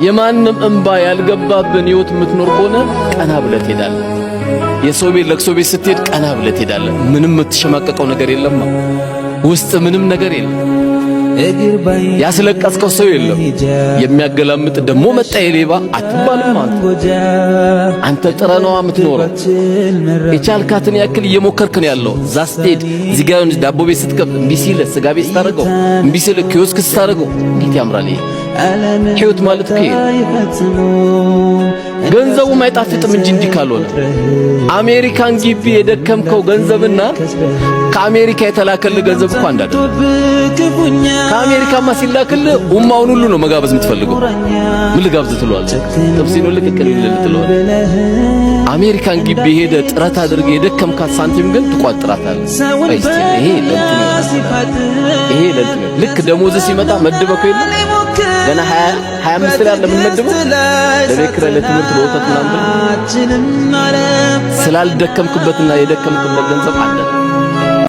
የማንም እንባ ያልገባብን ህይወት የምትኖር ከሆነ ቀና ብለህ ትሄዳለህ። የሰው ቤት ለቅሶ ቤት ስትሄድ ቀና ብለህ ትሄዳለህ። ምንም የምትሸማቀቀው ነገር የለም። ውስጥ ምንም ነገር የለም። ያስለቀስከው ሰው የለም። የሚያገላምጥ ደሞ መጣ የሌባ አትባልም። አንተ ጥረነዋ የምትኖረው የቻልካትን ያክል እየሞከርክ ነው ያለው። ዛስቴድ እዚህ ጋር ዳቦ ቤት ስትከፍ እምቢ ሲል ስጋ ቤት ስታደርገው እምቢ ሲል ኪዮስክ ስታደርገው እንዴት ያምራል! ይሄ ህይወት ማለት እኮ ገንዘቡ ማይጣፍጥም እንጂ እንዲህ ካልሆነ አሜሪካን ግቢ የደከምከው ገንዘብና ከአሜሪካ የተላከልህ ገንዘብ እኮ አንድ አይደለም። ከአሜሪካማ ሲላክልህ ኡማውን ሁሉ ነው መጋበዝ የምትፈልገው። ምን ልጋብዝ ትለዋለህ? ጥብስ ነው ልቅቅል ትለዋለህ። አሜሪካን ግቢ ሄደ ጥረት አድርገህ የደከምካት ሳንቲም ግን ትቋጥራታለህ። ይሄ ለእንትን ልክ ደሞዝ ሲመጣ መድበው የለም ገና 25 ላይ ለምን መድበው ለቤት ኪራይ ለትምህርት ለወተት ምናምን ስላልደከምክበትና የደከምክበት ገንዘብ አለ።